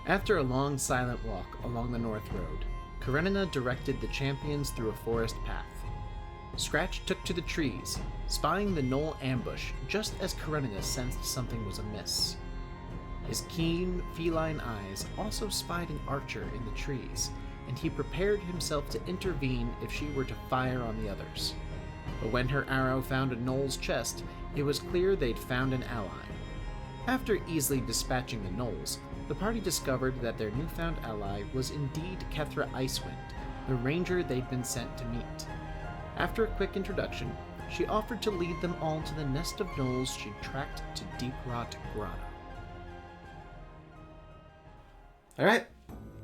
After a long, silent walk along the North Road, Karenina directed the champions through a forest path. Scratch took to the trees, spying the Gnoll ambush just as Karenina sensed something was amiss. His keen, feline eyes also spied an archer in the trees, and he prepared himself to intervene if she were to fire on the others. But when her arrow found a Gnoll's chest, it was clear they'd found an ally. After easily dispatching the Gnolls, the party discovered that their newfound ally was indeed Kethra Icewind, the ranger they'd been sent to meet. After a quick introduction, she offered to lead them all to the nest of gnolls she'd tracked to Deep Rot Grotto. Alright.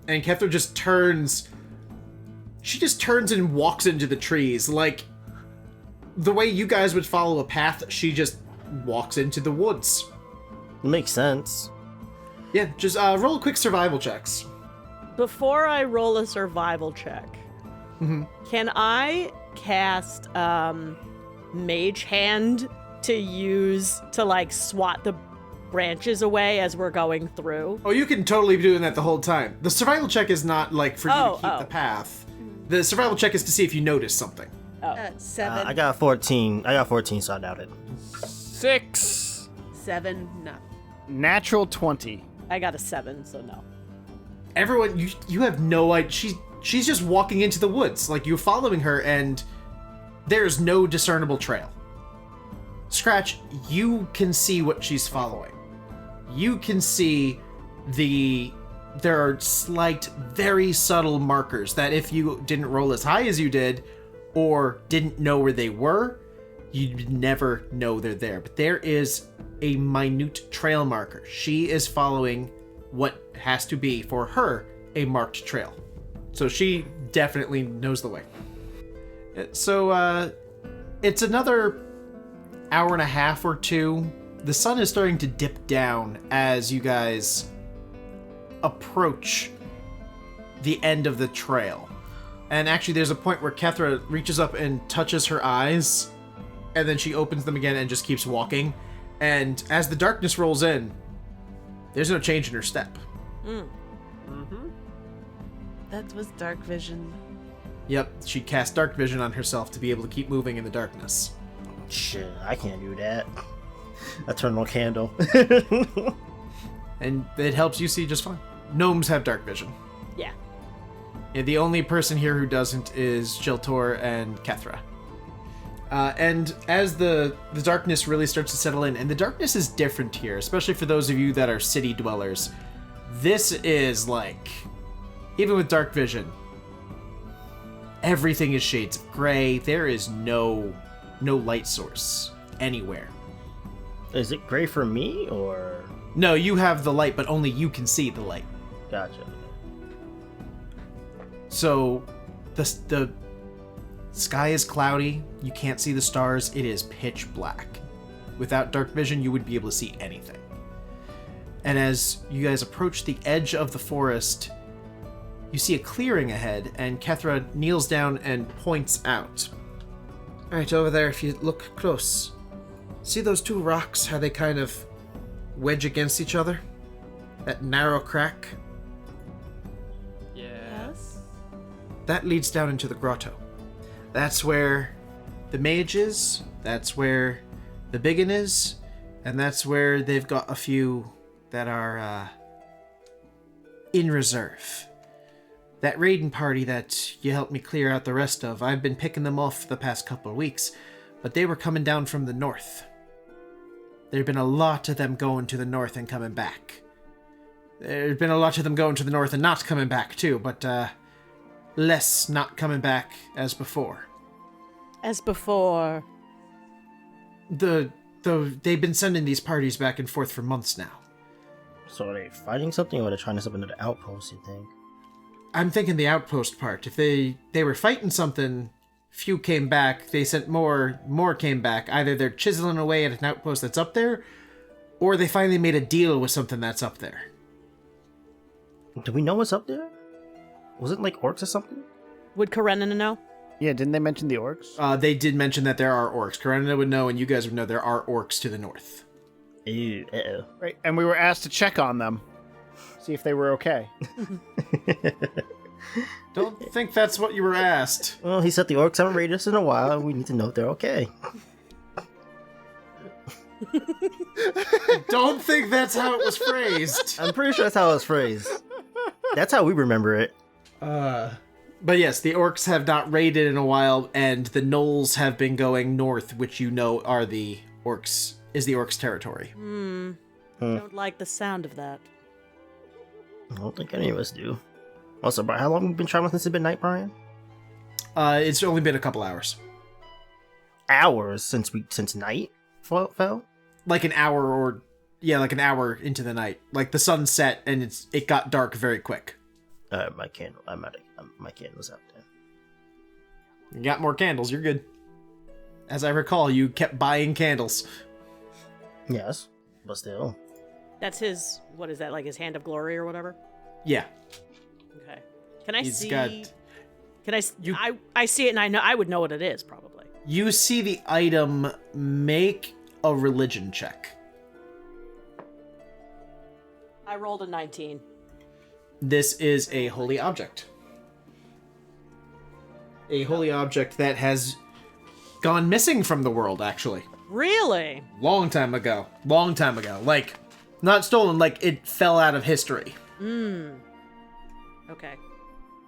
And Kethra just turns... She just turns and walks into the trees. Like, the way you guys would follow a path, she just walks into the woods. Makes sense. Yeah, just roll quick survival checks. Before I roll a survival check, can I cast Mage Hand to use to, like, swat the branches away as we're going through? Oh, you can totally be doing that the whole time. The survival check is not, like, for you to keep the path. The survival check is to see if you notice something. 7. I got 14. I got 14, so I doubt it. 6. 7, no. Natural 20. I got a 7, so no. Everyone, you have no idea. She's just walking into the woods. Like, you're following her, and there's no discernible trail. Scratch, you can see what she's following. You can see there are slight, very subtle markers that if you didn't roll as high as you did, or didn't know where they were, you'd never know they're there. But there is a minute trail marker. She is following what has to be, for her, a marked trail. So she definitely knows the way. So, it's another hour and a half or two. The sun is starting to dip down as you guys approach the end of the trail. And actually, there's a point where Kethra reaches up and touches her eyes, and then she opens them again and just keeps walking. And as the darkness rolls in, there's no change in her step. That was dark vision. Yep, she cast dark vision on herself to be able to keep moving in the darkness. Shit, I can't do that. I turn on candle. And it helps you see just fine. Gnomes have dark vision. Yeah. Yeah, the only person here who doesn't is Jelltur and Kethra. And as the darkness really starts to settle in, and the darkness is different here, especially for those of you that are city dwellers, this is like, even with dark vision, everything is shades of gray. There is no light source anywhere. Is it gray for me, or...? No, you have the light, but only you can see the light. Gotcha. So, the sky is cloudy. You can't see the stars. It is pitch black. Without dark vision, you would be able to see anything. And as you guys approach the edge of the forest, you see a clearing ahead, and Kethra kneels down and points out. Right over there, if you look close. See those two rocks, how they kind of wedge against each other? That narrow crack? Yes? That leads down into the grotto. That's where the mage is, that's where the biggin is, and that's where they've got a few that are in reserve. That raiding party that you helped me clear out the rest of, I've been picking them off the past couple of weeks, but they were coming down from the north. There'd been a lot of them going to the north and coming back. There'd been a lot of them going to the north and not coming back too, but less not coming back as before. As before. They've been sending these parties back and forth for months now. So are they fighting something, or are they trying to step into the outpost, you think? I'm thinking the outpost part. If they were fighting something, few came back, they sent more came back. Either they're chiseling away at an outpost that's up there, or they finally made a deal with something that's up there. Do we know what's up there? Was it like orcs or something? Would Karenina know? Yeah, didn't they mention the orcs? They did mention that there are orcs. Karenina would know, and you guys would know there are orcs to the north. Ew, uh-oh. Right, and we were asked to check on them. See if they were okay. Don't think that's what you were asked. Well, he said the orcs haven't raided us in a while, and we need to know if they're okay. Don't think that's how it was phrased. I'm pretty sure that's how it was phrased. That's how we remember it. But yes, the orcs have not raided in a while, and the gnolls have been going north, which you know are the orcs, is the orcs' territory. Don't like the sound of that. I don't think any of us do. Also, Brian, how long have we been traveling since it's been night, Brian? It's only been a couple hours. Hours since night fell? Like an hour like an hour into the night. Like the sun set and it got dark very quick. My candle's out there. You got more candles, you're good. As I recall, you kept buying candles. Yes, but still. That's his, what is that, like his hand of glory or whatever? Yeah. Okay. Can I He's see? got- Can I? I see it, and I would know what it is probably. You see the item, make a religion check. I rolled a 19. This is a holy object. A holy object that has gone missing from the world, actually. Really? Long time ago. Like, not stolen, like it fell out of history. Okay.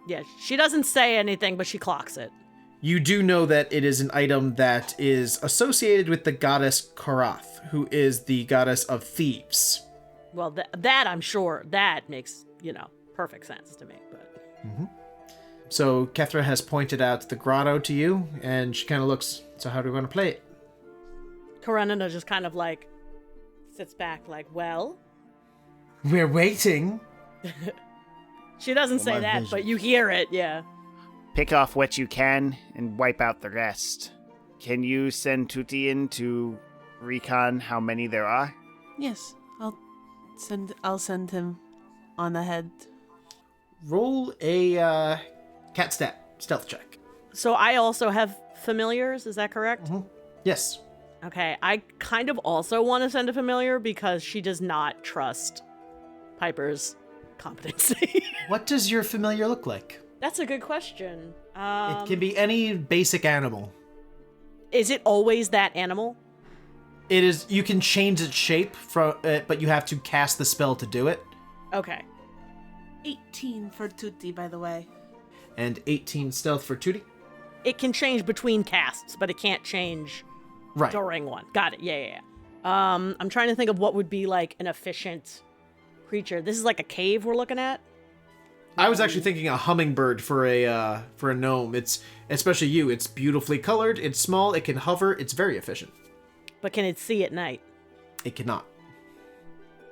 Yeah, she doesn't say anything, but she clocks it. You do know that it is an item that is associated with the goddess Karath, who is the goddess of thieves. Well, that I'm sure, that makes, perfect sense to me, but... So Kethra has pointed out the grotto to you, and she kind of looks, so how do we want to play it? Karenina just kind of like sits back like, well... We're waiting. She doesn't say my that, vision. but you hear it, yeah. Pick off what you can and wipe out the rest. Can you send Tuti in to recon how many there are? Yes, I'll send him on ahead. Roll a cat stealth check. So I also have familiars, is that correct? Yes. Okay, I kind of also want to send a familiar because she does not trust Piper's competency. What does your familiar look like? That's a good question. It can be any basic animal. Is it always that animal? It is. You can change its shape, but you have to cast the spell to do it. Okay. 18 for Tutti, by the way. And 18 stealth for Tootie. It can change between casts, but it can't change Right. during one. Got it. Yeah. I'm trying to think of what would be like an efficient creature. This is like a cave we're looking at. I was actually thinking a hummingbird for a gnome. It's especially you. It's beautifully colored. It's small. It can hover. It's very efficient. But can it see at night? It cannot.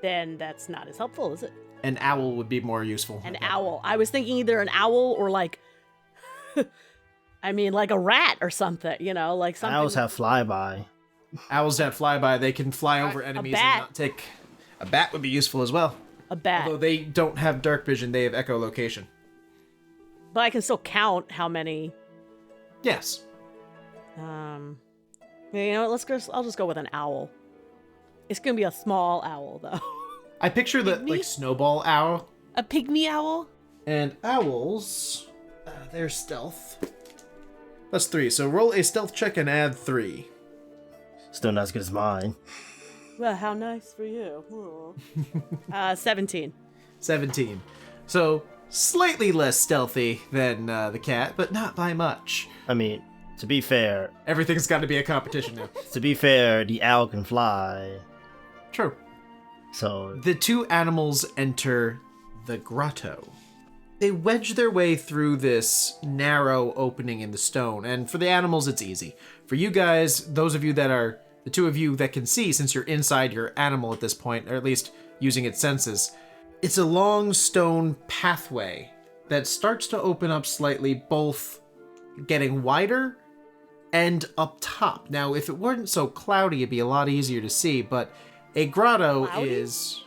Then that's not as helpful, is it? An owl would be more useful. An owl. I was thinking either an owl or like, like a rat or something, like something. Owls have flyby. Owls that fly by, they can fly over enemies and bat. not take. A bat would be useful as well. A bat. Although they don't have dark vision, they have echolocation. But I can still count how many. Yes. I'll just go with an owl. It's gonna be a small owl though. I picture the Pygmy? like snowball owl. A pygmy owl? And owls, their stealth. That's 3. So roll a stealth check and add 3. Still not as good as mine. Well, how nice for you. 17. 17. So slightly less stealthy than the cat, but not by much. I mean, to be fair, Everything's got to be a competition now. the owl can fly. True. So The two animals enter the grotto. They wedge their way through this narrow opening in the stone, and for the animals, it's easy. For you guys, those of you that are, the two of you that can see, since you're inside your animal at this point, or at least using its senses, it's a long stone pathway that starts to open up slightly, both getting wider and up top. Now, if it weren't so cloudy, it'd be a lot easier to see, but a grotto Cloudy? is...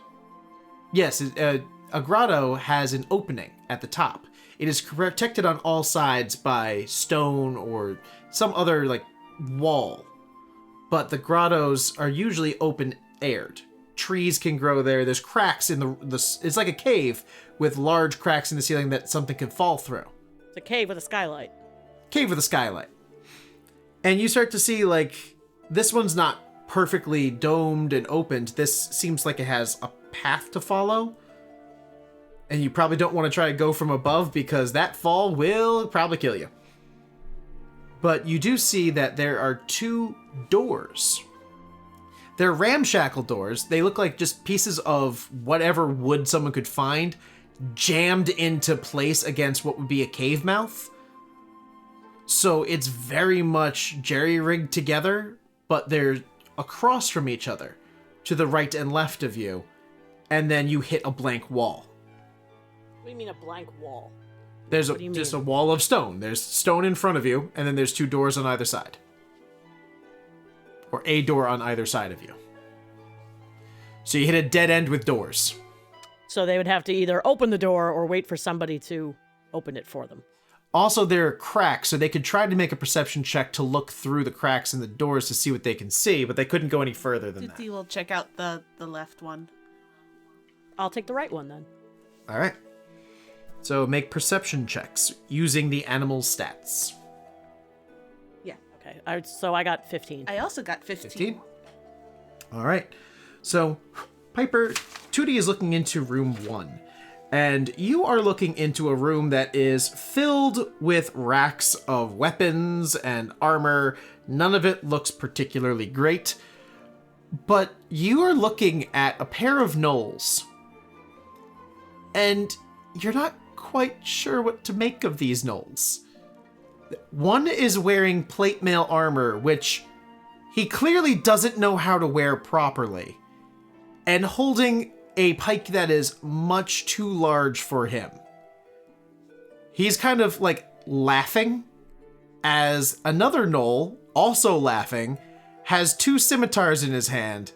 Yes, a grotto has an opening at the top. It is protected on all sides by stone or some other, wall. But the grottos are usually open-aired. trees can grow there. There's cracks in the it's like a cave with large cracks in the ceiling that something can fall through. It's a cave with a skylight. Cave with a skylight. And you start to see, like, this one's not perfectly domed and opened. This seems like it has a path to follow. And you probably don't want to try to go from above because that fall will probably kill you. But you do see that there are 2 doors. They're ramshackle doors. They look like just pieces of whatever wood someone could find jammed into place against what would be a cave mouth. So it's very much jerry-rigged together, but they're across from each other, to the right and left of you, and then you hit a blank wall. What do you mean a blank wall? There's What do you just mean? a wall of stone. There's stone in front of you, and then there's 2 doors on either side. Or a door on either side of you. So you hit a dead end with doors. So they would have to either open the door or wait for somebody to open it for them. Also, there are cracks, so they could try to make a perception check to look through the cracks in the doors to see what they can see, but they couldn't go any further than that. Tutti will check out the left one. I'll take the right one then. All right. So make perception checks using the animal's stats. Yeah. Okay, so I got 15. I also got 15. 15? All right. So, Piper, Tootie is looking into room 1. And you are looking into a room that is filled with racks of weapons and armor. None of it looks particularly great. But you are looking at a pair of gnolls. And you're not quite sure what to make of these gnolls. One is wearing plate mail armor, which he clearly doesn't know how to wear properly, and holding a pike that is much too large for him. He's kind of like laughing as another gnoll, also laughing, has 2 scimitars in his hand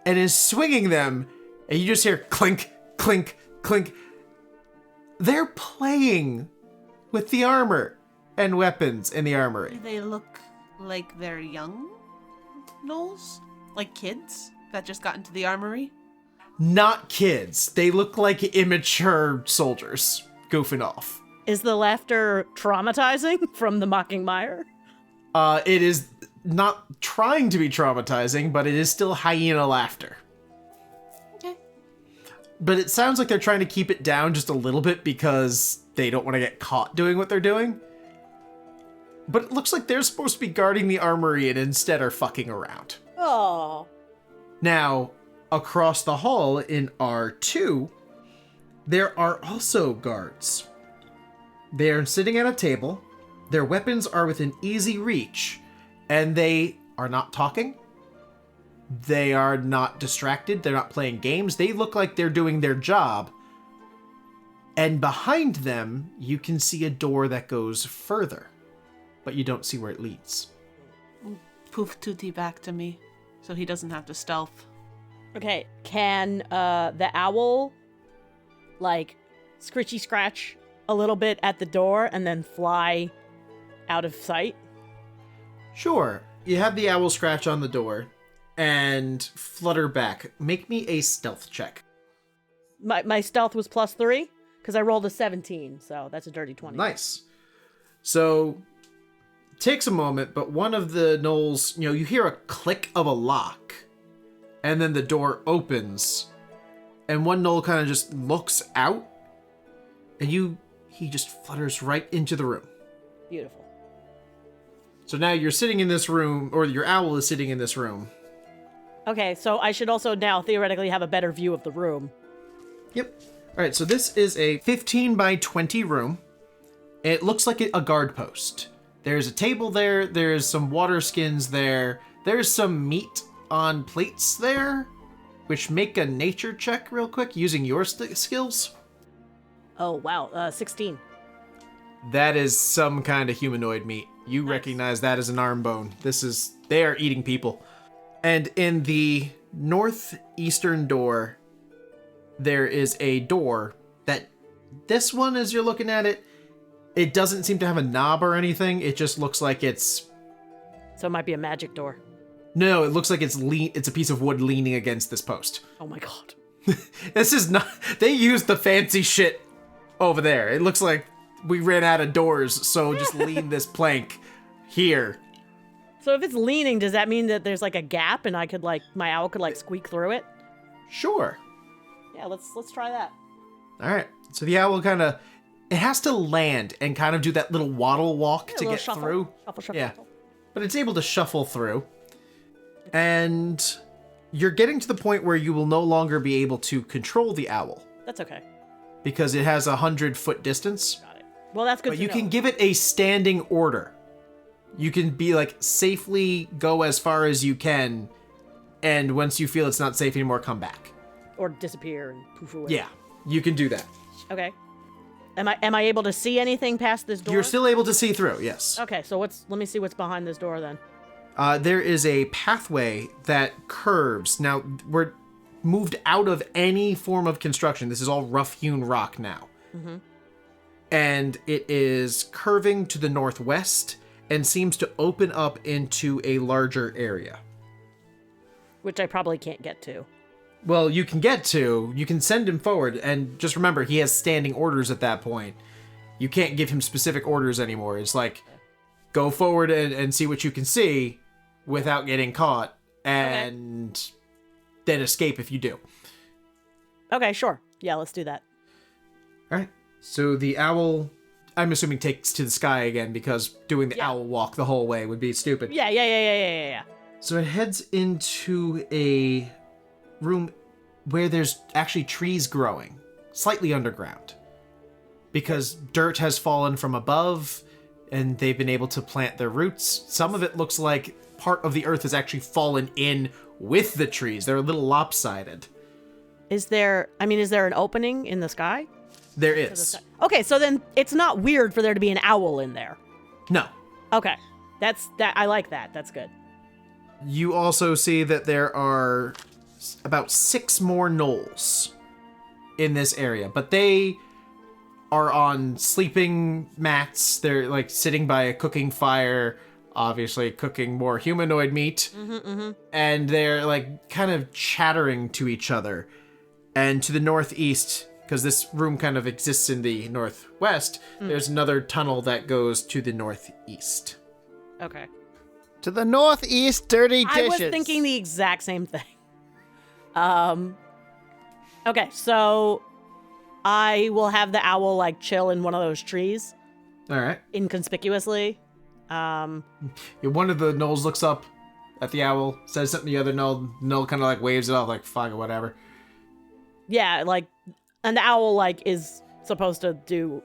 and is swinging them, and you just hear clink, clink, clink. They're playing with the armor and weapons in the armory. Do they look like they're young gnolls? Like kids that just got into the armory? Not kids. They look like immature soldiers goofing off. Is the laughter traumatizing from the mocking mire? It is not trying to be traumatizing, but it is still hyena laughter. Okay. But it sounds like they're trying to keep it down just a little bit because they don't want to get caught doing what they're doing. But it looks like they're supposed to be guarding the armory and instead are fucking around. Oh. Now, across the hall in R2, there are also guards. They are sitting at a table, their weapons are within easy reach, and they are not talking. They are not distracted, they're not playing games, they look like they're doing their job. And behind them, you can see a door that goes further, but you don't see where it leads. Poof Tutti back to me, so he doesn't have to stealth. Okay, can the owl, like, scritchy scratch a little bit at the door and then fly out of sight? Sure. You have the owl scratch on the door and flutter back. Make me a stealth check. My stealth was +3, because I rolled a 17, so that's a dirty 20. Nice. So, takes a moment, but one of the gnolls, you hear a click of a lock, and then the door opens, and one gnoll kind of just looks out, and he just flutters right into the room. Beautiful. So now you're sitting in this room, or your owl is sitting in this room. Okay, so I should also now theoretically have a better view of the room. Yep. All right, so this is a 15 by 20 room. It looks like a guard post. There's a table there, there's some water skins there, there's some meat on plates there, which make a nature check real quick using your skills. Oh, wow, 16. That is some kind of humanoid meat. You Nice. recognize that as an arm bone. They are eating people. And in the northeastern door, there is a door that, this one, as you're looking at it, it doesn't seem to have a knob or anything. It just looks like it's... So it might be a magic door. No, it looks like it's a piece of wood leaning against this post. Oh my god. This is not... They used the fancy shit over there. It looks like we ran out of doors, so just lean this plank here. So if it's leaning, does that mean that there's like a gap and my owl could like squeak through it? Sure. Yeah, let's try that. All right. So the owl kind of... It has to land and kind of do that little waddle walk to get shuffle. through. Shuffle. Yeah. But it's able to shuffle through. And you're getting to the point where you will no longer be able to control the owl. That's okay. Because it has 100-foot distance. Got it. Well, that's good But to you know. can give it a standing order. You can be like, safely go as far as you can, and once you feel it's not safe anymore, come back. Or disappear and poof away. Yeah, you can do that. Okay. Am I able to see anything past this door? You're still able to see through, yes. Okay, so let me see what's behind this door then. There is a pathway that curves. Now, we're moved out of any form of construction. This is all rough-hewn rock now. Mm-hmm. And it is curving to the northwest and seems to open up into a larger area. Which I probably can't get to. Well, you can send him forward, and just remember, he has standing orders at that point. You can't give him specific orders anymore. It's like, go forward and see what you can see without getting caught, and then escape if you do. Okay, sure. Yeah, let's do that. All right. So the owl, I'm assuming, takes to the sky again, because doing the owl walk the whole way would be stupid. Yeah. So it heads into a room where there's actually trees growing, slightly underground. Because dirt has fallen from above, and they've been able to plant their roots. Some of it looks like part of the earth has actually fallen in with the trees. They're a little lopsided. Is there an opening in the sky? There is. Okay, so then it's not weird for there to be an owl in there. No. Okay. I like that. That's good. You also see that there are about 6 more gnolls in this area, but they are on sleeping mats. They're like sitting by a cooking fire, obviously cooking more humanoid meat. And they're like kind of chattering to each other. And to the northeast, because this room kind of exists in the northwest, there's another tunnel that goes to the northeast. Okay. To the northeast, dirty dishes. I was thinking the exact same thing. Okay, so I will have the owl like chill in one of those trees. All right. Inconspicuously. One of the gnolls looks up at the owl, says something to the other gnoll. Gnoll kind of like waves it off, like fuck it, whatever. Yeah, like, and the owl like is supposed to do,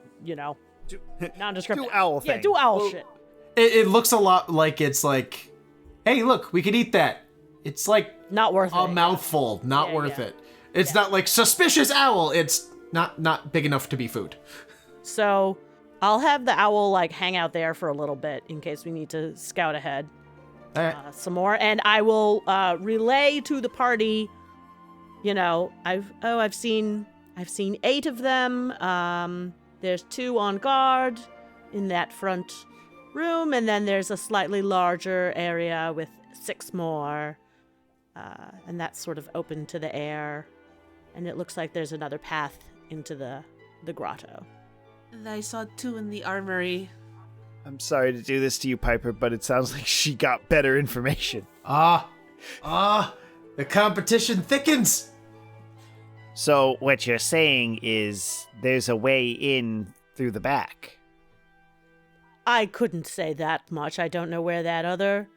nondescript. Do owl Yeah, thing. do owl shit. It looks a lot like it's like, hey, look, we could eat that. It's like Not worth a it. mouthful, not Yeah, worth yeah. it. It's not like suspicious owl. It's not big enough to be food. So I'll have the owl like hang out there for a little bit in case we need to scout ahead All right. some more, and I will relay to the party. I've seen 8 of them. There's 2 on guard in that front room, and then there's a slightly larger area with 6 more, and that's sort of open to the air, and it looks like there's another path into the grotto. And I saw 2 in the armory. I'm sorry to do this to you, Piper, but it sounds like she got better information. The competition thickens. So what you're saying is there's a way in through the back. I couldn't say that much. I don't know where that other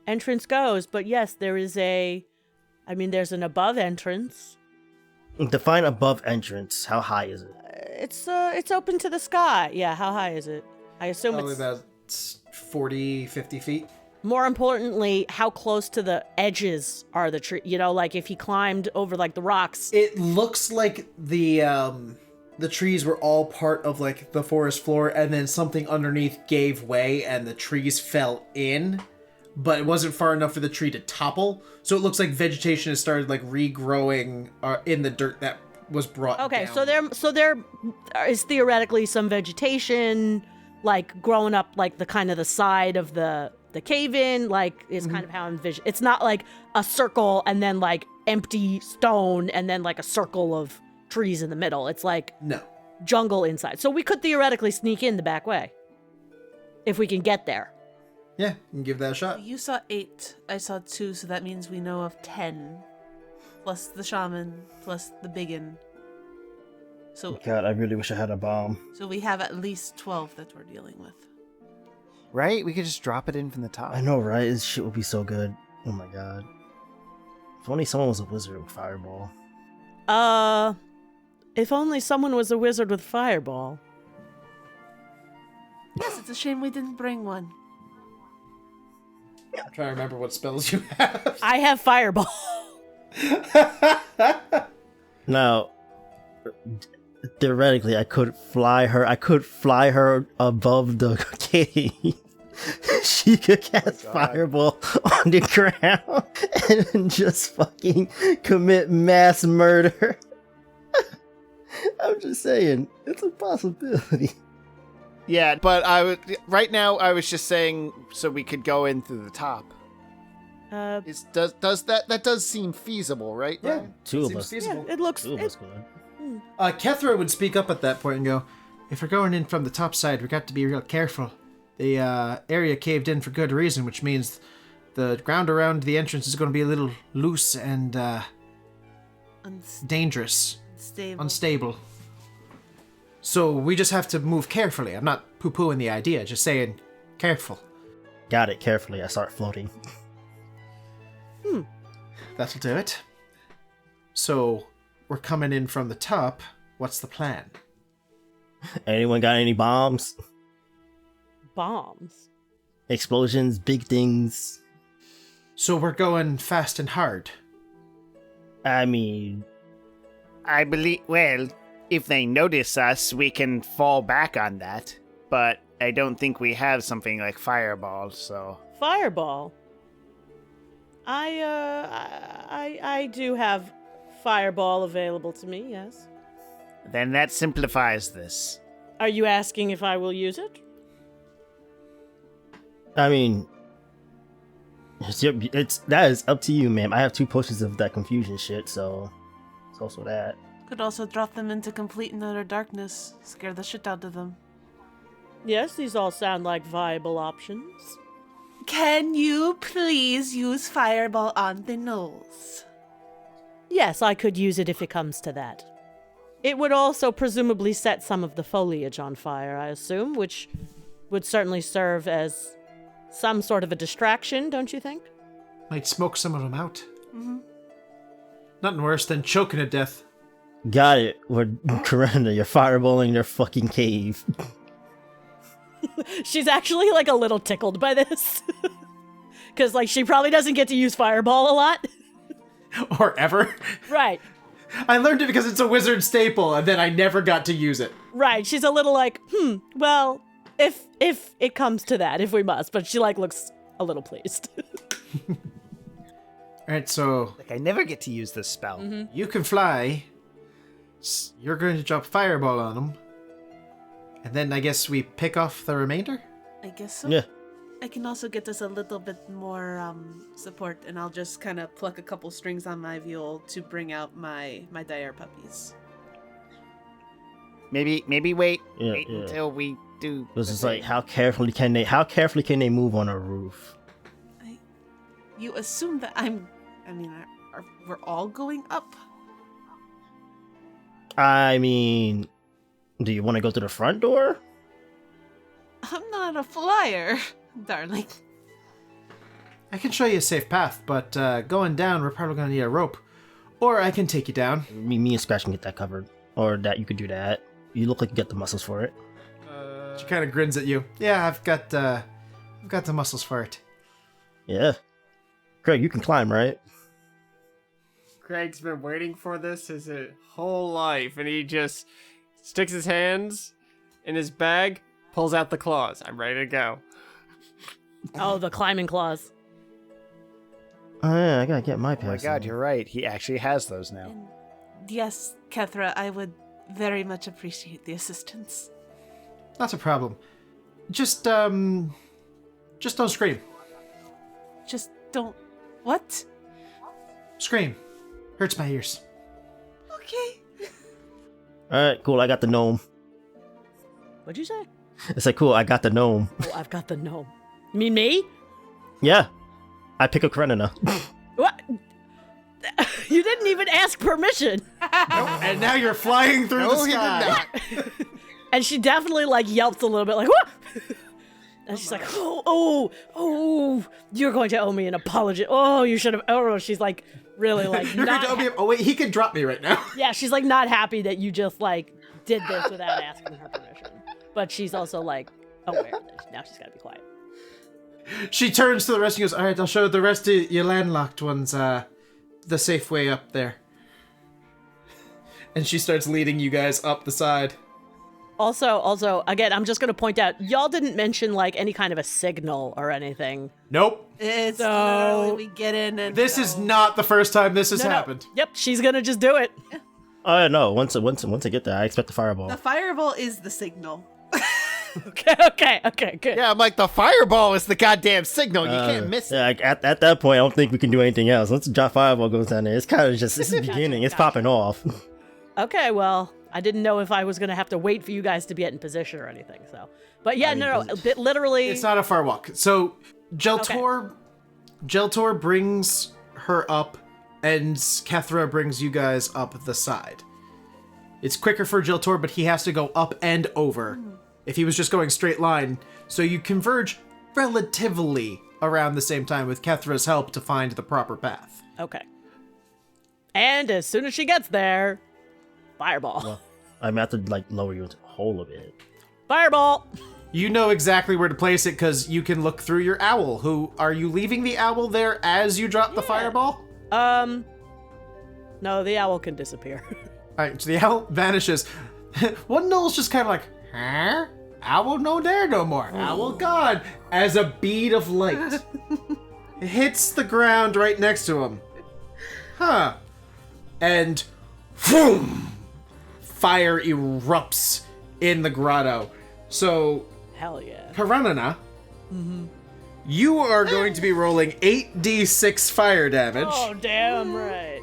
entrance goes, but yes, there's an above entrance. Define above entrance. How high is it? It's open to the sky. Yeah, how high is it? I assume Probably it's about 40, 50 feet. more importantly, how close to the edges are the tree? Like if he climbed over like the rocks. It looks like the trees were all part of like the forest floor, and then something underneath gave way and the trees fell in, but it wasn't far enough for the tree to topple. So it looks like vegetation has started like regrowing in the dirt that was brought Okay, down. so there is theoretically some vegetation like growing up like the kind of the side of the the cave in, like, is kind of how I'm envisioning. It's not like a circle and then like empty stone and then like a circle of trees in the middle. It's like No. jungle inside. So we could theoretically sneak in the back way if we can get there. Yeah, you can give that a shot. You saw 8. I saw 2, so that means we know of 10. Plus the shaman, plus the biggin. So God, I really wish I had a bomb. So we have at least 12 that we're dealing with. Right? We could just drop it in from the top. I know, right? This shit would be so good. Oh my god. If only someone was a wizard with fireball. If only someone was a wizard with fireball. Yes, it's a shame we didn't bring one. I'm trying to remember what spells you have. I have fireball. Now, theoretically, I could fly her. I could fly her above the cave. She could cast fireball on the ground and just fucking commit mass murder. I'm just saying, it's a possibility. Yeah, but right now I was just saying so we could go in through the top. Does that does seem feasible, right? Yeah, Brian? Two of seems us. feasible. It looks. Two of us could. Kethra would speak up at that point and go, if we're going in from the top side, we got to be real careful. The area caved in for good reason, which means the ground around the entrance is going to be a little loose and dangerous, unstable. So we just have to move carefully. I'm not poo-pooing the idea, just saying careful. Got it. Carefully, I start floating. That'll do it. So we're coming in from the top. What's the plan? Anyone got any bombs? Bombs. Explosions, big things. So we're going fast and hard. I mean, I believe, well, if they notice us, we can fall back on that. But I don't think we have something like fireball, so... Fireball. I do have fireball available to me, yes. Then that simplifies this. Are you asking if I will use it? I mean, that is up to you, ma'am. I have 2 potions of that confusion shit, so it's also that. Could also drop them into complete and utter darkness. Scare the shit out of them. Yes, these all sound like viable options. Can you please use fireball on the gnolls? Yes, I could use it if it comes to that. It would also presumably set some of the foliage on fire, I assume, which would certainly serve as some sort of a distraction, don't you think? Might smoke some of them out. Nothing worse than choking to death. Got it. We're Karenina, you're fireballing their fucking cave. She's actually, like, a little tickled by this. Because, like, she probably doesn't get to use fireball a lot. Or ever. Right. I learned it because it's a wizard staple, and then I never got to use it. Right. She's a little like, well, if it comes to that, if we must. But she, like, looks a little pleased. Alright, so Like, I never get to use this spell. you can fly. You're going to drop fireball on them. And then I guess we pick off the remainder? I guess so. Yeah. I can also get us a little bit more support, and I'll just kind of pluck a couple strings on my viol to bring out my dire puppies. Maybe wait Yeah. until we do. It was the just like, thing. how carefully can they move on a roof? You assume that we're all going up? I mean, do you want to go to the front door? I'm not a flyer, darling. I can show you a safe path, but going down, we're probably going to need a rope. Or I can take you down. Me and Scratch can get that covered. Or that you could do that. You look like you got the muscles for it. She kind of grins at you. Yeah, I've got the muscles for it. Yeah. Kreg, you can climb, right? Craig's been waiting for this his whole life, and he just sticks his hands in his bag, pulls out the claws. I'm ready to go. Oh, the climbing claws. Oh yeah, I gotta get my Oh my pass. god, on. you're right. He actually has those now. And yes, Kethra, I would very much appreciate the assistance. Not a problem. Just don't scream. just don't. What? Scream. Hurts my ears. Okay. Alright, cool, I got the gnome. What'd you say? It's like, cool, I got the gnome. Oh, I've got the gnome. You mean me? Yeah. I pick up Karenina. What? You didn't even ask permission. And now you're flying through the sky. And she definitely like yelped a little bit, like, what? And she's like, oh, you're going to owe me an apology. Oh, you should have. Oh, she's like, really like, You're going to owe me. Oh wait, he can drop me right now. Yeah, she's like not happy that you just like did this without asking her permission. But she's also like aware that now she's got to be quiet. She turns to the rest and goes, all right, I'll show the rest of you landlocked ones the safe way up there. And she starts leading you guys up the side. Also, again, I'm just going to point out, y'all didn't mention like any kind of a signal or anything. Nope. It's So- literally we get in and This is not the first time this has happened. Yep, she's going to just do it. Oh yeah, no. Once I get there, I expect the fireball. the fireball is the signal. Okay, good. Yeah, I'm like, the fireball is the goddamn signal. You can't miss it. Yeah, like, at that point, I don't think we can do anything else. Once the drop fireball goes down there, it's kind of just it's the beginning. It's popping off. Okay, well, I didn't know if I was going to have to wait for you guys to get in position or anything, so. But yeah, no, literally. It's not a far walk. So Jelltur brings her up, and Kethra brings you guys up the side. It's quicker for Jelltur, but he has to go up and over. If he was just going straight line, so you converge relatively around the same time with Kethra's help to find the proper path. Okay. And as soon as she gets there, fireball. Well, I'm gonna have to like lower you into a hole a bit. Fireball! You know exactly where to place it because you can look through your owl. Are you leaving the owl there as you drop the fireball? No, the owl can disappear. Alright, so the owl vanishes. One Gnoll's just kind of like, huh? Owl no there no more. Owl gone. As a bead of light hits the ground right next to him. Huh. And boom! Fire erupts in the grotto. So, Hell yeah. Karenina, you are going to be rolling 8d6 fire damage, Oh, damn right.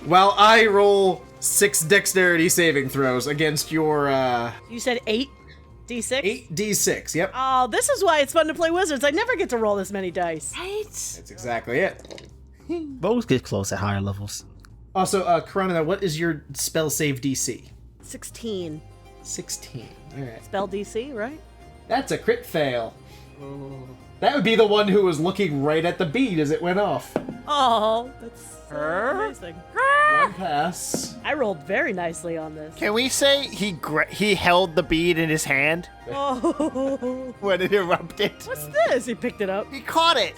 while I roll 6 dexterity saving throws against your You said 8d6? 8d6. Yep, Oh, this is why it's fun to play Wizards. I never get to roll this many dice. Right? that's exactly it. Bows get close at higher levels. Also, Karenina, what is your spell save DC? 16. 16. All right, Spell DC, right? that's a crit fail. That would be the one who was looking right at the bead as it went off. Oh, that's so amazing. One pass. I rolled very nicely on this. Can we say he held the bead in his hand Oh, when it erupted? what's this? He picked it up. He caught it.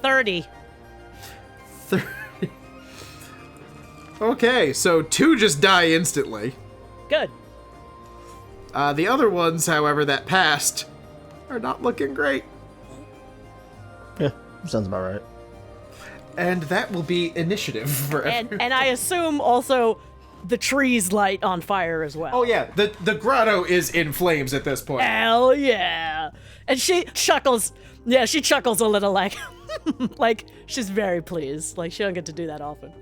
30. 30. Okay, so 2 just die instantly. Good. The other ones, however, that passed, are not looking great. Yeah, sounds about right. And that will be initiative for everyone. And I assume also the trees light on fire as well. Oh yeah, the grotto is in flames at this point. Hell yeah. And she chuckles. Yeah, she chuckles a little like like she's very pleased. Like she don't get to do that often.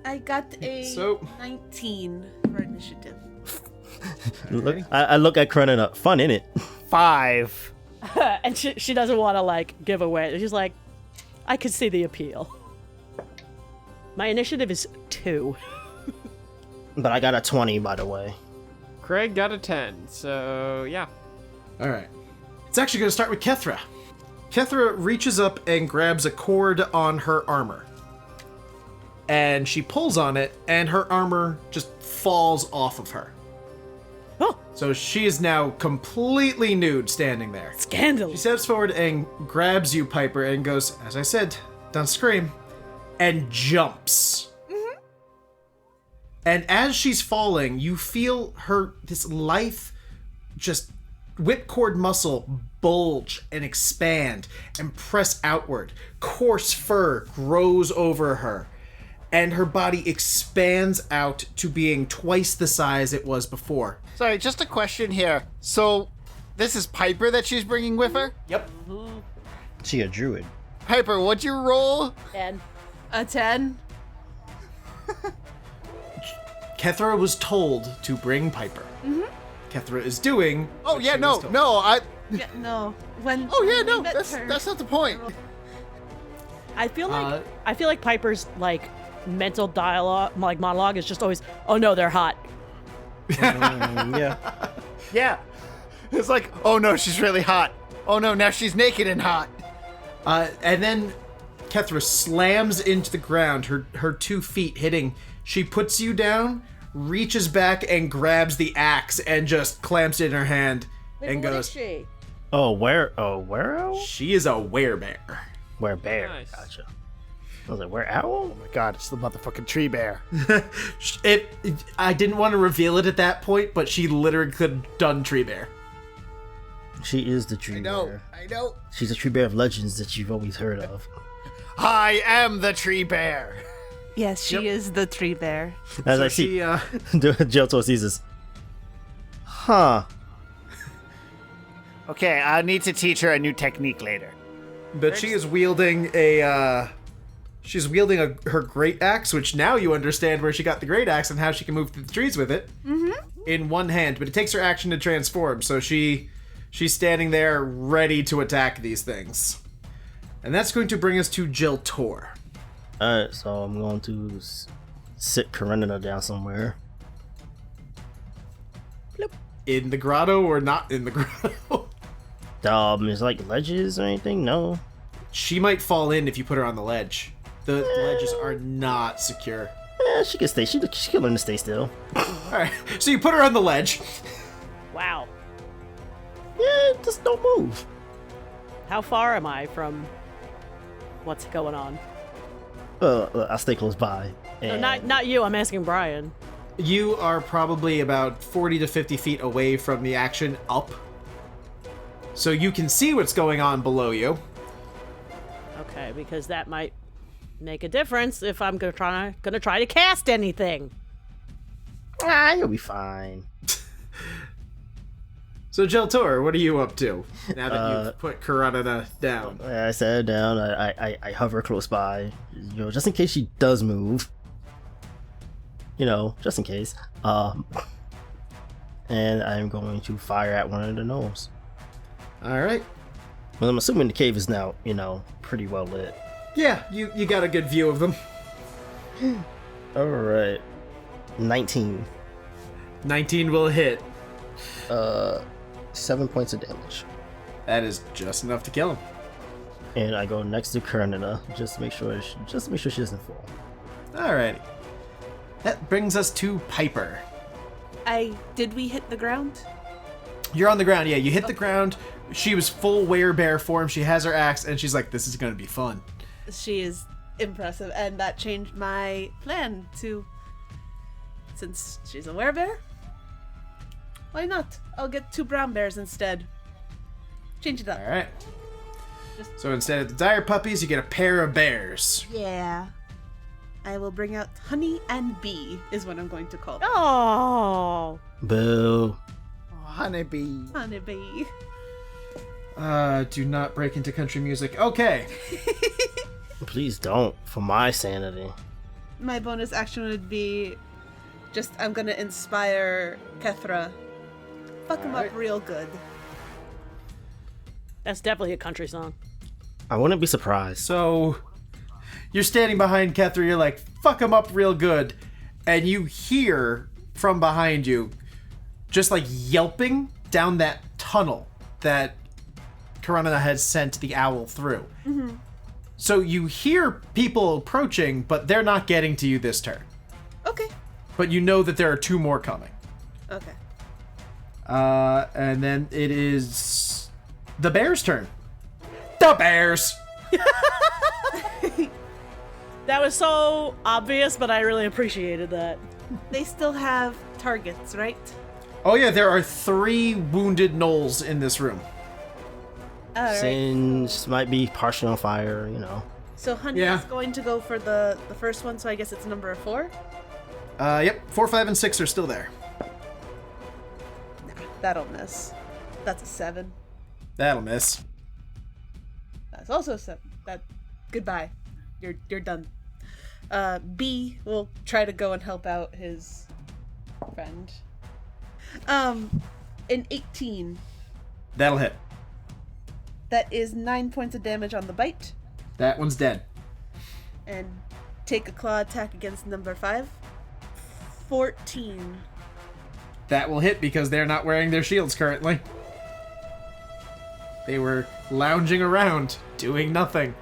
I got a So- 19 for initiative. Look, I look at Karenina. Fun in it. 5. And she doesn't want to like give away. She's like, I could see the appeal. My initiative is 2. But I got a 20, by the way. Kreg got a 10, so yeah. All right. It's actually going to start with Kethra. Kethra reaches up and grabs a cord on her armor. And she pulls on it, and her armor just falls off of her. Oh, So she is now completely nude standing there. She scandalous. steps forward and grabs you, Piper, and goes, as I said, don't scream, and jumps. And as she's falling, you feel this lithe, just whipcord muscle bulge and expand and press outward. Coarse fur grows over her, and her body expands out to being twice the size it was before. Sorry, just a question here. So, this is Piper that she's bringing with her? Yep. She a druid. Piper, what'd you roll? And A 10. Kethra was told to bring Piper. Kethra is doing. Oh what yeah, she no, was told. no, Yeah, no. When Oh yeah, when we no, met that's her- not the point. I feel like Piper's like mental dialogue, like monologue, is just always, "Oh no, they're hot." Yeah. Yeah. It's like, oh no, she's really hot. Oh no, now she's naked and hot. And then Kethra slams into the ground, her 2 feet hitting. She puts you down, reaches back and grabs the axe and just clamps it in her hand and What goes, is she? Where? she is a werebear. Where bear? Nice. Gotcha. I was like, where owl? Oh my god, it's the motherfucking tree bear. I didn't want to reveal it at that point, but she literally could have done tree bear. She is the tree I know, bear. I know. She's a tree bear of legends that you've always heard of. I am the tree bear. Yes, she is the tree bear. As I She see, Jelltur sees this. Huh. Okay, I'll need to teach her a new technique later. But she is wielding her great axe, which now you understand where she got the great axe and how she can move through the trees with it. In one hand, but it takes her action to transform, so she's standing there ready to attack these things. And that's going to bring us to Jelltur. Alright, so I'm going to sit Karenina down somewhere. In the grotto or not in the grotto? Is like ledges or anything? No. She might fall in if you put her on the ledge. The ledges are not secure. Yeah, she can stay. She can learn to stay still. Alright, so you put her on the ledge. Wow. Yeah, just don't move. How far am I from what's going on? I'll stay close by. No, And not you. I'm asking Bryan. You are probably about 40 to 50 feet away from the action up. So you can see what's going on below you. Okay, because that might make a difference if I'm gonna try to cast anything. you'll be fine. So Jelltur, what are you up to now that you've put Karenina down? I sat her down. I hover close by, just in case she does move. Just in case. And I'm going to fire at one of the gnomes. All right. Well, I'm assuming the cave is now, pretty well lit. Yeah, you got a good view of them. All right. 19. 19 will hit. 7 points of damage. That is just enough to kill him. And I go next to Karenina just to make sure she doesn't fall. Alrighty. That brings us to Piper. Did we hit the ground? You're on the ground, yeah. You hit the ground. She was full werebear form. She has her axe, and she's like, "This is gonna be fun." She is impressive, and that changed my plan to, since she's a werebear, why not? I'll get 2 brown bears instead. Change it up. All right. So instead of the dire puppies, you get a pair of bears. Yeah. I will bring out Honey and Bee, is what I'm going to call them. Oh. Boo. Honeybee. Honeybee. Do not break into country music. Okay. Please don't, for my sanity. My bonus action would be I'm gonna inspire Kethra. Fuck him up real good. That's definitely a country song. I wouldn't be surprised. So you're standing behind Kethra. You're like, "Fuck him up real good," and you hear from behind you, just like yelping down that tunnel that Karenina has sent the owl through. Mm-hmm. So you hear people approaching, but they're not getting to you this turn. Okay. But you know that there are 2 more coming. Okay. And then it is the bear's turn. The bears! That was so obvious, but I really appreciated that. They still have targets, right? Oh yeah, there are 3 wounded gnolls in this room. Alright. Since might be partially on fire, So Honey Yeah. is going to go for the first one, so I guess it's number 4? Yep, 4, 5, and 6 are still there. That'll miss. That's a 7. That'll miss. has also said that goodbye. You're done. B will try to go and help out his friend. An 18. That'll hit. That is 9 points of damage on the bite. That one's dead. And take a claw attack against number 5. 14. That will hit because they're not wearing their shields currently. They were lounging around, doing nothing.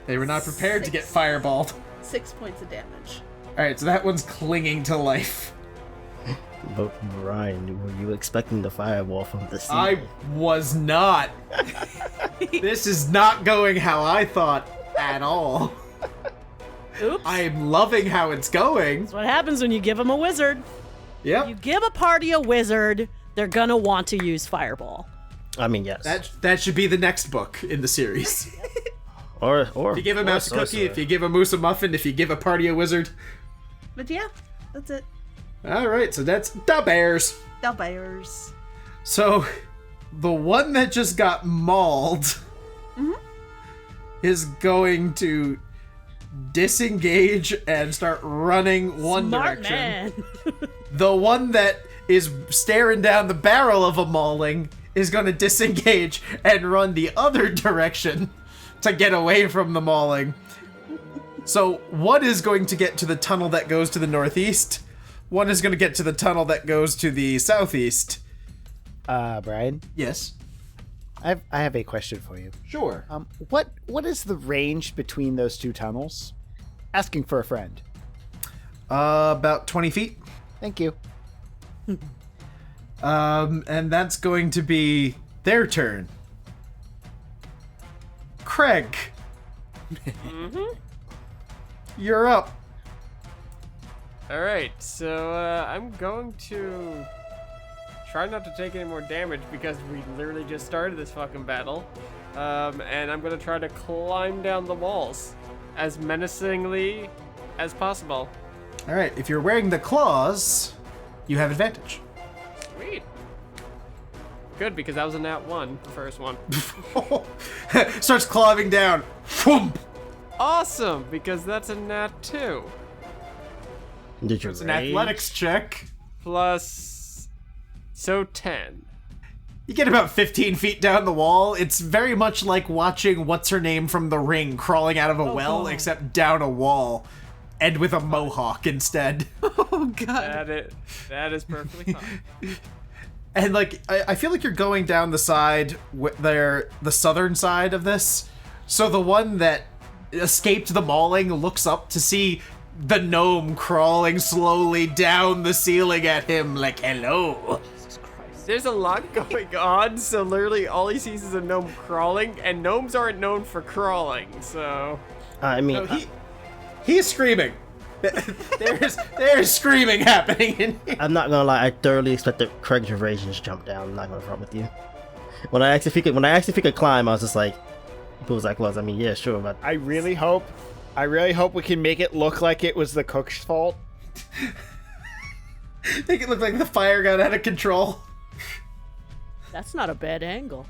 They were not prepared to get fireballed. 6 points of damage. Alright, so that one's clinging to life. But Brian, were you expecting the fireball from the sea? I was not. This is not going how I thought at all. Oops. I'm loving how it's going. That's what happens when you give them a wizard. Yep. You give a party a wizard, they're gonna want to use Fireball. I mean, yes. That should be the next book in the series. Or If you give a mouse a cookie, sorcerer. if you give a moose a muffin, if you give a party a wizard. But yeah, that's it. Alright, so that's the bears. The bears. So, the one that just got mauled is going to disengage and start running one Smart direction. man. The one that is staring down the barrel of a mauling is going to disengage and run the other direction to get away from the mauling. So one is going to get to the tunnel that goes to the northeast. One is going to get to the tunnel that goes to the southeast. Brian, Yes. I have a question for you. Sure. What is the range between those two tunnels? Asking for a friend. About 20 feet. Thank you. And that's going to be their turn. Kreg. You're up. Alright, so I'm going to try not to take any more damage because we literally just started this fucking battle. And I'm going to try to climb down the walls as menacingly as possible. Alright, if you're wearing the claws, you have advantage. Sweet. Good, because that was a nat 1, the first one. Starts climbing down. Whoomp! Awesome, because that's a nat 2. Did you It's an rage? athletics check. Plus... So 10. You get about 15 feet down the wall. It's very much like watching What's-Her-Name from The Ring crawling out of a well, God. except down a wall. And with a mohawk instead. Oh god. That is perfectly fine. And like, I feel like you're going down the side, the southern side of this. So the one that escaped the mauling looks up to see the gnome crawling slowly down the ceiling at him like, hello. There's a lot going on, so literally all he sees is a gnome crawling, and gnomes aren't known for crawling, so... I mean, No, he's screaming. There's screaming happening in here. I'm not gonna lie. I thoroughly expected Craig to rage and just jump down. I'm not gonna front with you. When I asked if he could climb, I was just like, "If it was that close, I mean, yeah, sure." But I really hope we can make it look like it was the cook's fault. Make it look like the fire got out of control. That's not a bad angle.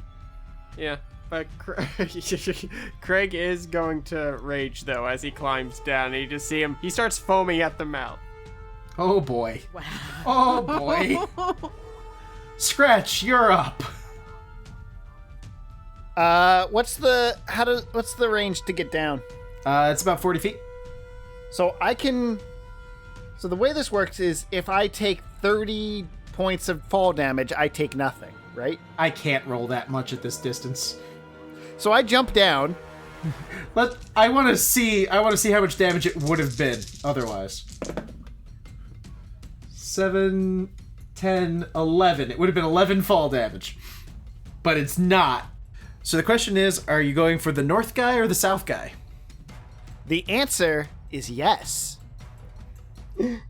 Yeah, but Kreg is going to rage, though, as he climbs down. You just see him, he starts foaming at the mouth. Oh boy. Wow. Oh boy. Scratch, you're up. What's the range to get down? It's about 40 feet. So the way this works is if I take 30 points of fall damage, I take nothing, right? I can't roll that much at this distance. So I jump down. I want to see how much damage it would have been otherwise. 7, 10, 11. It would have been 11 fall damage. But it's not. So the question is, are you going for the north guy or the south guy? The answer is yes.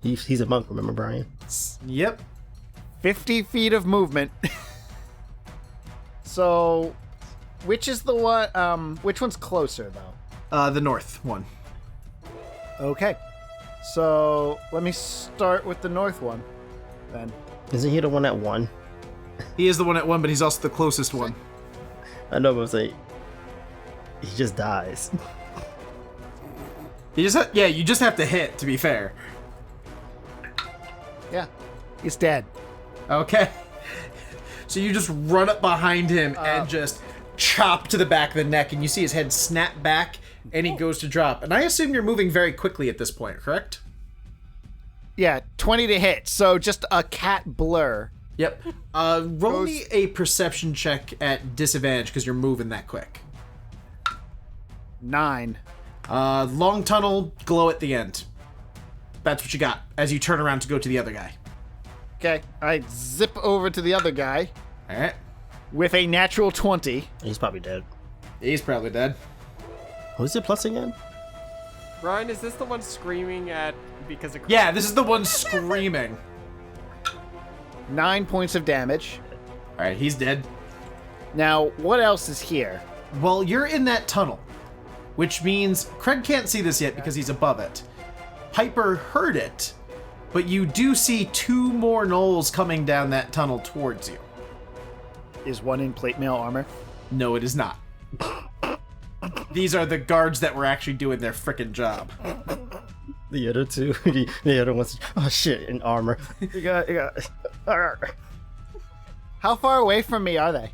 he's a monk, remember, Brian? Yep. 50 feet of movement. So, which is the one? Which one's closer, though? The north one. Okay. So let me start with the north one, then. Isn't he the one at 1? He is the one at 1, but he's also the closest one. I know, but I was like, He just dies. You just have to hit, to be fair. Yeah, he's dead. Okay. So you just run up behind him and just chop to the back of the neck, and you see his head snap back, and he goes to drop. And I assume you're moving very quickly at this point, correct? Yeah, 20 to hit, so just a cat blur. Yep. Roll me a perception check at disadvantage because you're moving that quick. 9. Long tunnel, glow at the end. That's what you got as you turn around to go to the other guy. Okay, I zip over to the other guy All right. with a natural 20. He's probably dead. He's probably dead. Who's it plus again? Bryan, is this the one screaming at because of... Yeah, this is the one screaming. 9 points of damage. All right, he's dead. Now, what else is here? Well, you're in that tunnel, which means Kreg can't see this yet because he's above it. Piper heard it, but you do see 2 more gnolls coming down that tunnel towards you. Is one in plate mail armor? No, it is not. These are the guards that were actually doing their frickin' job. The other two, the other ones. Oh shit! In armor. You got. How far away from me are they?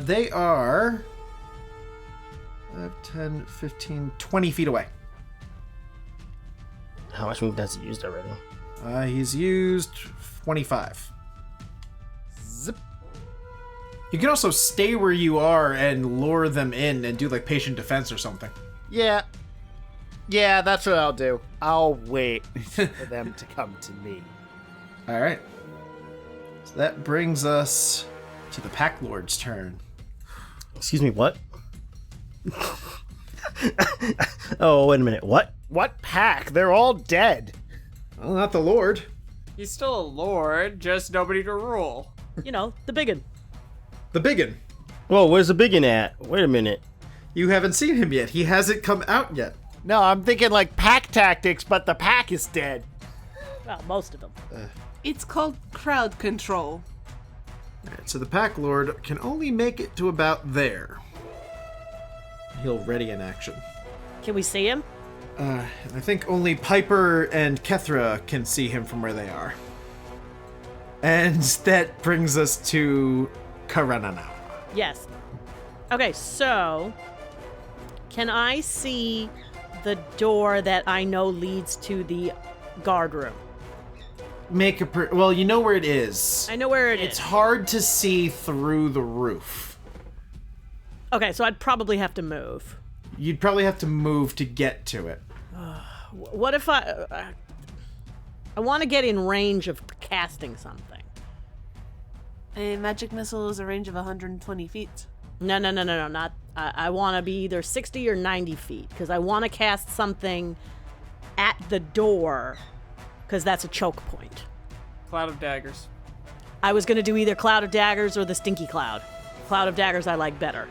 They are 5, 10, 15, 20 feet away. How much movement has he used already? He's used 25. Zip. You can also stay where you are and lure them in and do like patient defense or something. Yeah, that's what I'll do. I'll wait for them to come to me. All right. So that brings us to the Pack Lord's turn. Excuse me. What? Oh, wait a minute. What? What pack? They're all dead. Well, not the Lord. He's still a lord, just nobody to rule. You know, the biggin. The biggin. Whoa, where's the biggin at? Wait a minute. You haven't seen him yet. He hasn't come out yet. No, I'm thinking like pack tactics, but the pack is dead. Well, most of them. It's called crowd control. All right, so the Pack Lord can only make it to about there. He'll ready an action. Can we see him? I think only Piper and Kethra can see him from where they are. And that brings us to Karenina. Yes. Okay, so can I see the door that I know leads to the guard room? Make a well, you know where it is. I know where it is. It's hard to see through the roof. Okay, so I'd probably have to move. You'd probably have to move to get to it. What if I want to get in range of casting something? A magic missile is a range of 120 feet. No, not. I want to be either 60 or 90 feet because I want to cast something at the door because that's a choke point. Cloud of daggers. I was going to do either Cloud of Daggers or the Stinky Cloud. Cloud of Daggers I like better.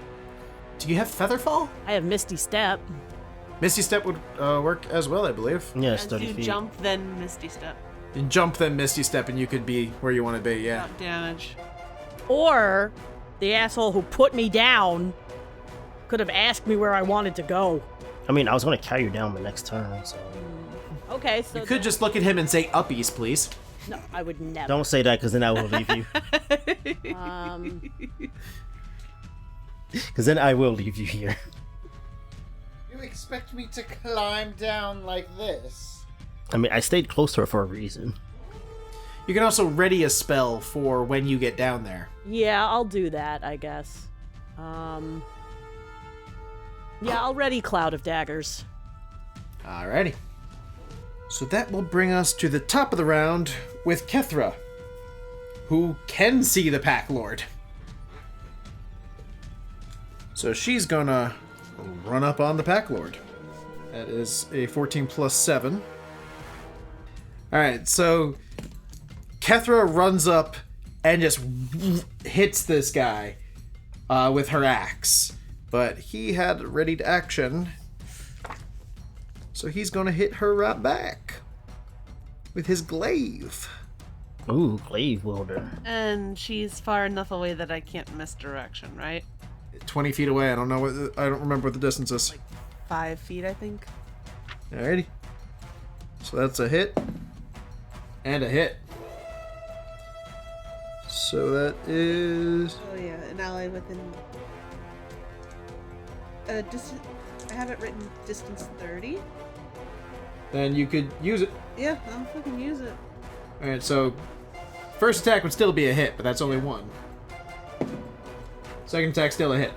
Do you have Featherfall? I have Misty Step. Misty Step would work as well, I believe. Yeah, it's As 30 you feet. jump, then Misty Step. You jump, then Misty Step, and you could be where you want to be, yeah. Without damage. Or the asshole who put me down could have asked me where I wanted to go. I mean, I was going to carry you down the next turn, so... Okay, so You could just look at him and say, uppies, please. no, I would never. Don't say that, because then I will leave you. Because then I will leave you here. You expect me to climb down like this? I mean, I stayed close to her for a reason. You can also ready a spell for when you get down there. Yeah, I'll do that, I guess. Yeah, I'll ready Cloud of Daggers. Alrighty. So that will bring us to the top of the round with Kethra, who can see the Pack Lord. So she's gonna run up on the Pack Lord. That is a 14 plus 7. Alright, so Kethra runs up and just hits this guy with her axe. But he had readied action, so he's gonna hit her right back with his glaive. Ooh, glaive wielder. And she's far enough away that I can't misdirection, right? 20 feet away. I don't remember what the distance is. 5 feet, I think. Alrighty. So that's a hit. And a hit. So that is... Oh yeah, an ally within... I have it written distance 30. Then you could use it. Yeah, I'll fucking use it. Alright, so... First attack would still be a hit, but that's only one. Second attack, still a hit.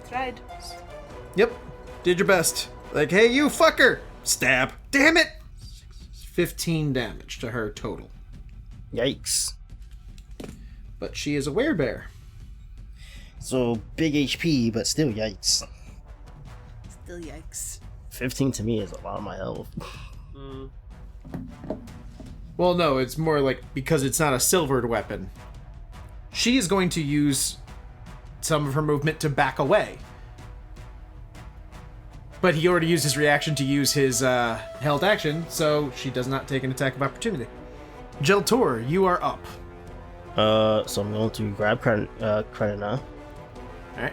Tried. Yep. Did your best. Like, hey, you fucker! Stab. Damn it! 15 damage to her total. Yikes. But she is a werebear. So, big HP, but still yikes. Still yikes. 15 to me is a lot of my health. Well, no, it's more like because it's not a silvered weapon. She is going to use some of her movement to back away. But he already used his reaction to use his held action, so she does not take an attack of opportunity. Jelltur, you are up. So I'm going to grab Karenina. Alright.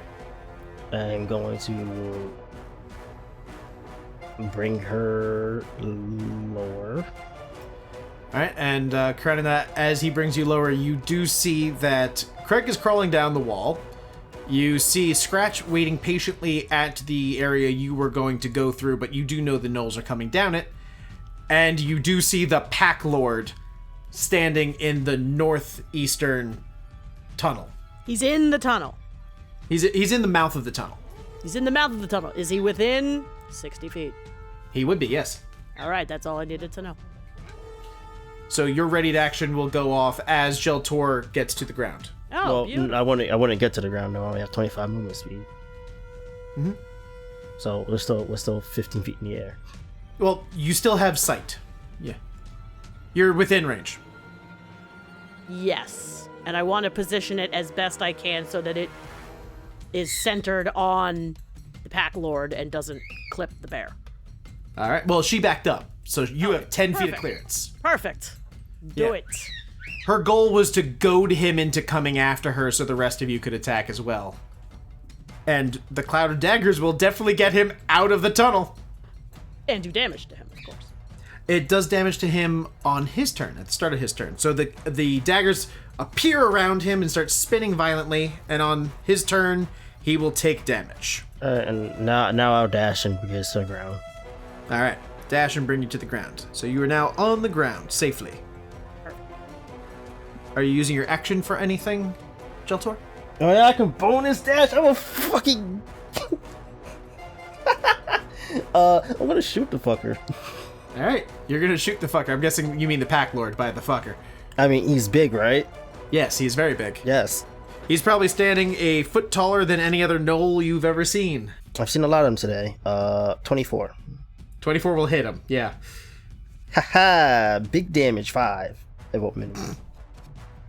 I'm going to bring her lower. Alright, and Karenina, as he brings you lower, you do see that Kreg is crawling down the wall. You see Scratch waiting patiently at the area you were going to go through, but you do know the gnolls are coming down it. And you do see the Pack Lord standing in the northeastern tunnel. He's in the tunnel. He's in the mouth of the tunnel. He's in the mouth of the tunnel. Is he within 60 feet? He would be, yes. All right, that's all I needed to know. So your readied action will go off as Jelltur gets to the ground. Oh, Well, beautiful. I wouldn't get to the ground though. I only have 25 movement speed. Mhm. So we're still 15 feet in the air. Well, you still have sight. Yeah. You're within range. Yes. And I want to position it as best I can so that it is centered on the Pack Lord and doesn't clip the bear. All right. Well, she backed up, so you have 10 feet of perfect. clearance. Perfect. Do Yeah. it. Her goal was to goad him into coming after her so the rest of you could attack as well. And the cloud of daggers will definitely get him out of the tunnel. And do damage to him, of course. It does damage to him on his turn, at the start of his turn. So the daggers appear around him and start spinning violently, and on his turn, he will take damage. And now I'll dash and bring us to the ground. All right. Dash and bring you to the ground. So you are now on the ground, safely. Are you using your action for anything, Jelltur? Oh yeah, I can bonus dash. I'm a fucking. I'm gonna shoot the fucker. All right, you're gonna shoot the fucker. I'm guessing you mean the Pack Lord by the fucker. I mean, he's big, right? Yes, he's very big. Yes. He's probably standing a foot taller than any other gnoll you've ever seen. I've seen a lot of them today. 24. 24 will hit him. Yeah. Haha, big damage 5. It won't minimum.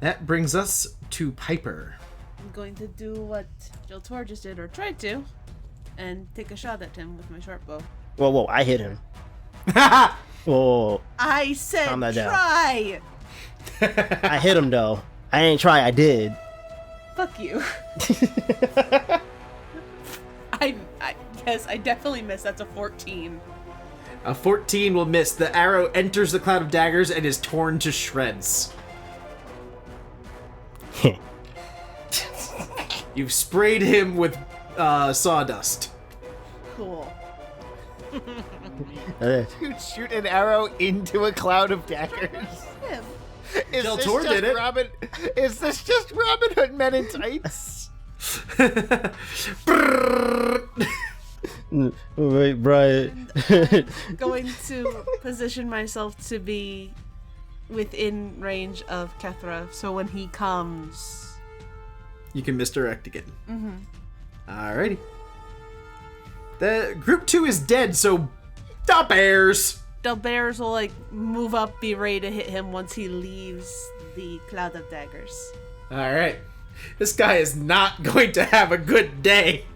That brings us to Piper. I'm going to do what Jelltur just did, or tried to, and take a shot at him with my short bow. Whoa, I hit him. Whoa, I said Calm that down. try! I hit him though. I ain't try, I did. Fuck you. Yes, I definitely missed. That's a 14. A 14 will miss. The arrow enters the cloud of daggers and is torn to shreds. You've sprayed him with sawdust. Cool. You shoot an arrow into a cloud of daggers. Him. Is this Jelltur did it. Is this just Robin Hood Men in Tights? Wait, Brian. Going to position myself to be within range of Kethra, so when he comes... You can misdirect again. Alrighty. The group 2 is dead, so the bears. The bears will, move up, be ready to hit him once he leaves the cloud of daggers. Alright. This guy is not going to have a good day.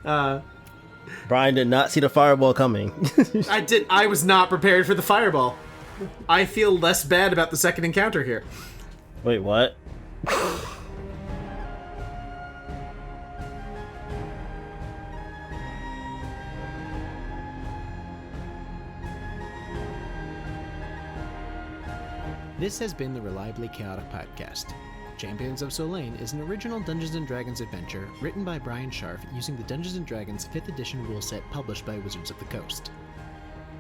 Brian did not see the fireball coming. I was not prepared for the fireball. I feel less bad about the second encounter here. Wait, what? This has been the Reliably Chaotic podcast. Champions of Solane is an original Dungeons & Dragons adventure written by Bryan Scharf using the Dungeons & Dragons 5th edition rule set published by Wizards of the Coast.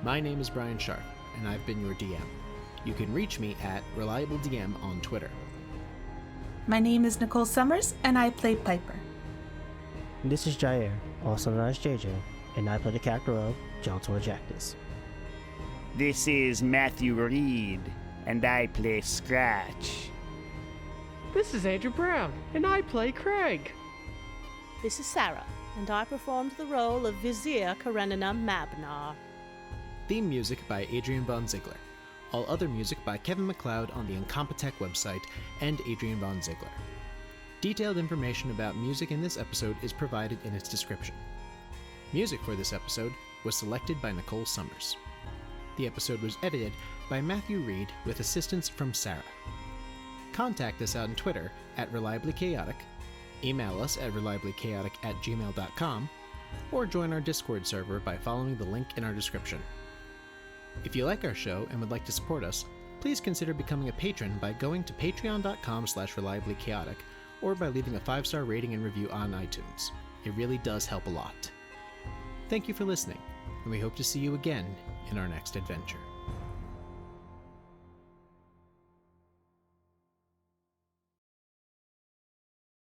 My name is Bryan Scharf, and I've been your DM. You can reach me at ReliableDM on Twitter. My name is Nicole Summers, and I play Piper. This is Jair, also known as JJ, and I play the character of Jelltur Jactus. This is Matthew Reed, and I play Scratch. This is Andrew Brown, and I play Kreg. This is Sara, and I performed the role of Vizier Karenina Mabnar. Theme music by Adrian von Ziegler. All other music by Kevin MacLeod on the Incompetech website and Adrian von Ziegler. Detailed information about music in this episode is provided in its description. Music for this episode was selected by Nicole Summers. The episode was edited by Matthew Reed with assistance from Sara. Contact us on Twitter at Reliably Chaotic, email us at reliablychaotic@gmail.com, or join our Discord server by following the link in our description. If you like our show and would like to support us, please consider becoming a patron by going to patreon.com/reliablychaotic or by leaving a 5-star rating and review on iTunes. It really does help a lot. Thank you for listening, and we hope to see you again in our next adventure.